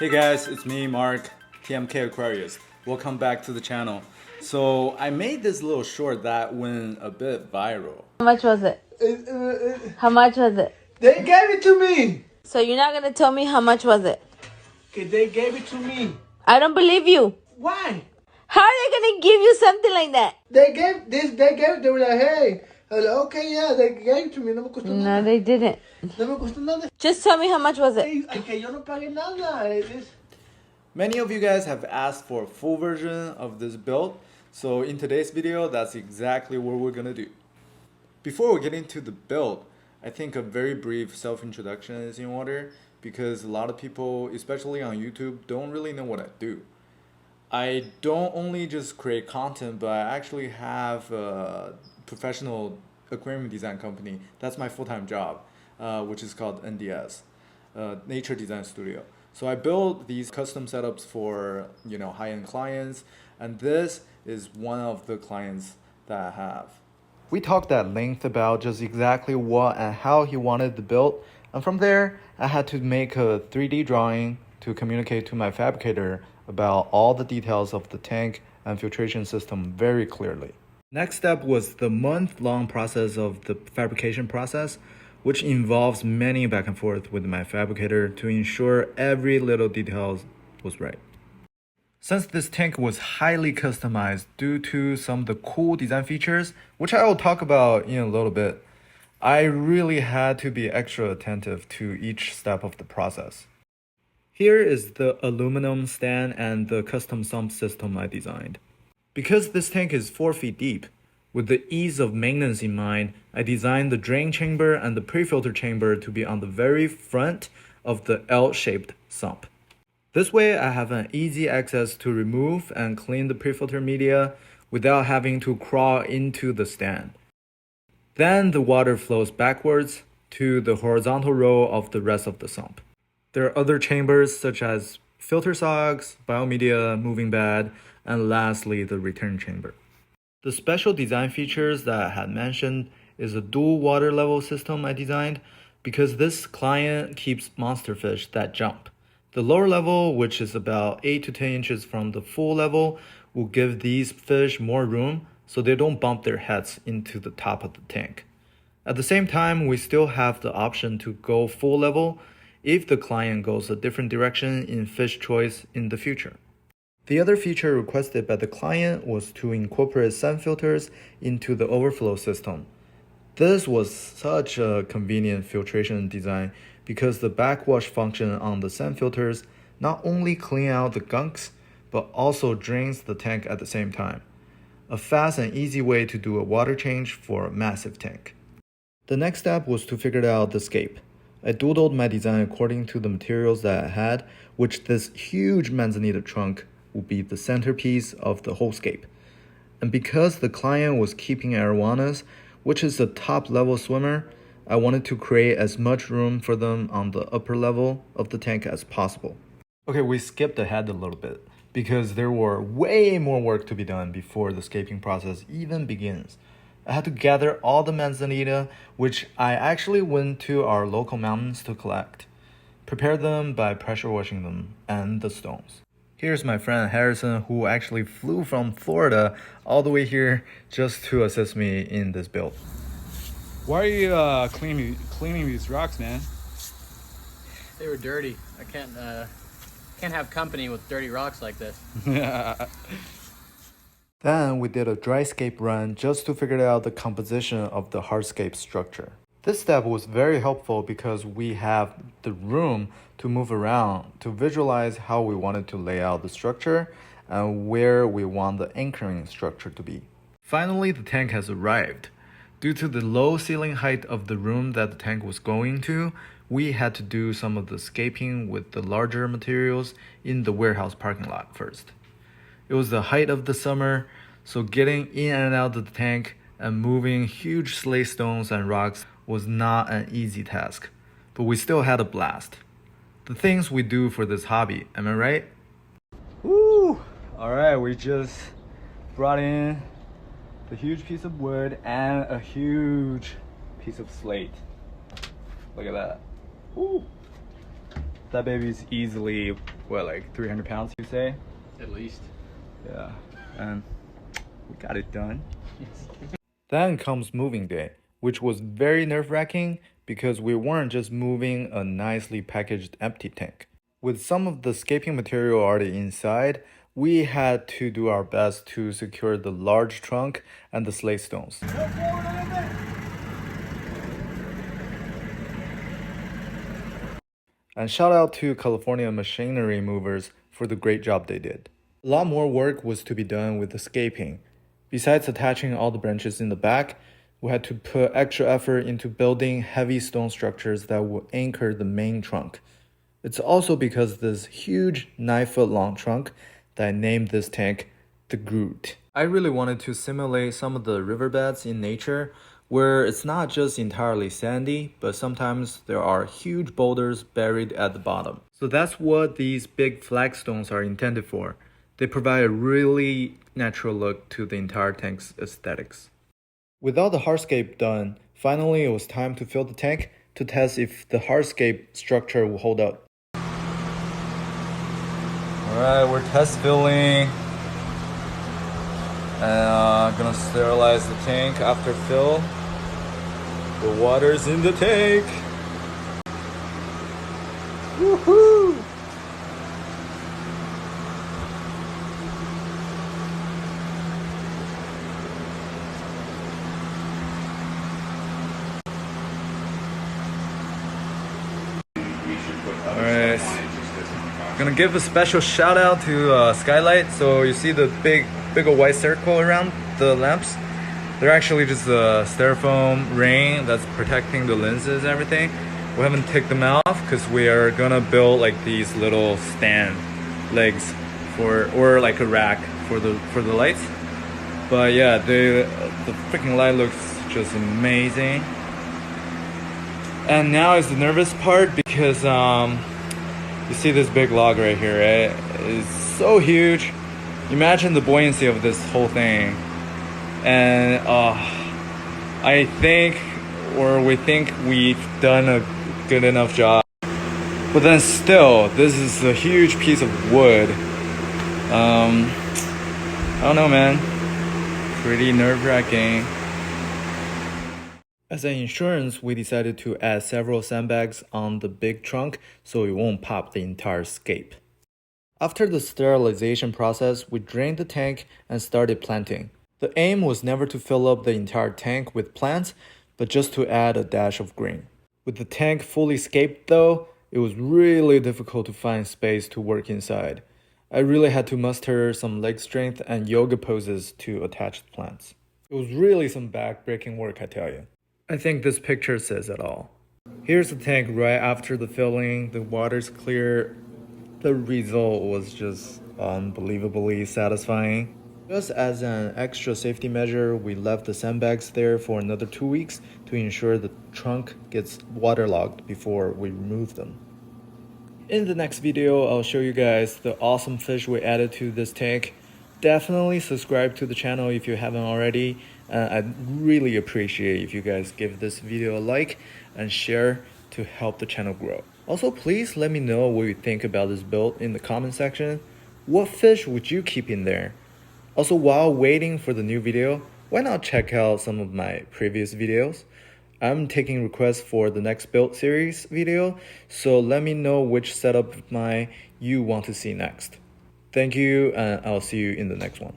Hey guys, it's me, Mark, TMK Aquarius. Welcome back to the channel. So I made this little short that went a bit viral. How much was it? How much was it? They gave it to me. So you're not gonna tell me how much was it? Okay, they gave it to me. I don't believe you. Why? How are they gonna give you something like that? They gave this. They were like, hey. I was like, okay, yeah, they gave it to me. No me costó No, nada. they didn't. No me costó nada. Just tell me how much was it? Hey, que yo no pagué nada. Many of you guys have asked for a full version of this build. So in today's video, that's exactly what we're gonna do. Before we get into the build, I think a very brief self-introduction is in order because a lot of people, especially on YouTube, don't really know what I do. I don't only just create content, but I actually have a professional aquarium design company. That's my full-time job, which is called NDS, Nature Design Studio. So I build these custom setups for high-end clients, and this is one of the clients that I have. We talked at length about just exactly what and how he wanted the build, and from there I had to make a 3D drawing to communicate to my fabricator about all the details of the tank and filtration system very clearly. Next step was the month-long process of the fabrication process, which involves many back and forth with my fabricator to ensure every little detail was right. Since this tank was highly customized due to some of the cool design features, which I will talk about in a little bit, I really had to be extra attentive to each step of the process. Here is the aluminum stand and the custom sump system I designed. Because this tank is 4 feet deep, with the ease of maintenance in mind, I designed the drain chamber and the pre-filter chamber to be on the very front of the L-shaped sump. This way, I have an easy access to remove and clean the pre-filter media without having to crawl into the stand. Then the water flows backwards to the horizontal row of the rest of the sump. There are other chambers such as filter socks, biomedia, moving bed, and lastly the return chamber. The special design features that I had mentioned is a dual water level system I designed because this client keeps monster fish that jump. The lower level, which is about 8 to 10 inches from the full level, will give these fish more room so they don't bump their heads into the top of the tank. At the same time, we still have the option to go full level if the client goes a different direction in fish choice in the future. The other feature requested by the client was to incorporate sun filters into the overflow system. This was such a convenient filtration design because the backwash function on the sun filters not only clean out the gunks, but also drains the tank at the same time. A fast and easy way to do a water change for a massive tank. The next step was to figure out the scape. I doodled my design according to the materials that I had, which this huge Manzanita trunk will be the centerpiece of the whole scape. And because the client was keeping arowanas, which is a top level swimmer, I wanted to create as much room for them on the upper level of the tank as possible. Okay, we skipped ahead a little bit because there were way more work to be done before the scaping process even begins. I had to gather all the Manzanita, which I actually went to our local mountains to collect, prepare them by pressure washing them and the stones. Here's my friend Harrison, who actually flew from Florida all the way here just to assist me in this build. Why are you cleaning these rocks, man? They were dirty. I can't have company with dirty rocks like this. Then we did a dryscape run just to figure out the composition of the hardscape structure. This step was very helpful because we have the room to move around to visualize how we wanted to lay out the structure and where we want the anchoring structure to be. Finally, the tank has arrived. Due to the low ceiling height of the room that the tank was going to, we had to do some of the scaping with the larger materials in the warehouse parking lot first. It was the height of the summer, so getting in and out of the tank and moving huge slate stones and rocks was not an easy task, but we still had a blast. The things we do for this hobby, am I right? Woo! Alright, we just brought in the huge piece of wood and a huge piece of slate. Look at that. Woo! That baby's easily what, like 300 pounds, you say? At least. Yeah, and we got it done. Then comes moving day, which was very nerve-wracking because we weren't just moving a nicely packaged empty tank. With some of the scaping material already inside, we had to do our best to secure the large trunk and the slate stones. And shout out to California machinery movers for the great job they did. A lot more work was to be done with the scaping. Besides attaching all the branches in the back, we had to put extra effort into building heavy stone structures that would anchor the main trunk. It's also because this huge 9-foot long trunk that I named this tank the Groot. I really wanted to simulate some of the riverbeds in nature where it's not just entirely sandy, but sometimes there are huge boulders buried at the bottom. So that's what these big flagstones are intended for. They provide a really natural look to the entire tank's aesthetics. With all the hardscape done, finally it was time to fill the tank to test if the hardscape structure will hold up. Alright, we're test filling. And gonna sterilize the tank after fill. The water's in the tank. Woohoo! Alright, gonna give a special shout out to Skylight. So you see the big old white circle around the lamps? They're actually just a styrofoam ring that's protecting the lenses and everything. We haven't taken them out because we are gonna build like these little stand legs or like a rack for the lights. But yeah, the freaking light looks just amazing. And now is the nervous part because you see this big log right here, right? It's so huge. Imagine the buoyancy of this whole thing. And I think, or we think we've done a good enough job. But then still, this is a huge piece of wood. I don't know, man. Pretty nerve-wracking. As an insurance, we decided to add several sandbags on the big trunk so it won't pop the entire scape. After the sterilization process, we drained the tank and started planting. The aim was never to fill up the entire tank with plants, but just to add a dash of green. With the tank fully scaped though, it was really difficult to find space to work inside. I really had to muster some leg strength and yoga poses to attach the plants. It was really some back-breaking work, I tell you. I think this picture says it all. Here's the tank right after the filling. The water's clear. The result was just unbelievably satisfying. Just as an extra safety measure, we left the sandbags there for another 2 weeks to ensure the trunk gets waterlogged before we remove them. In the next video, I'll show you guys the awesome fish we added to this tank. Definitely subscribe to the channel if you haven't already. I'd really appreciate if you guys give this video a like and share to help the channel grow. Also, please let me know what you think about this build in the comment section. What fish would you keep in there? Also, while waiting for the new video, why not check out some of my previous videos? I'm taking requests for the next build series video, so let me know which setup of mine you want to see next. Thank you, and I'll see you in the next one.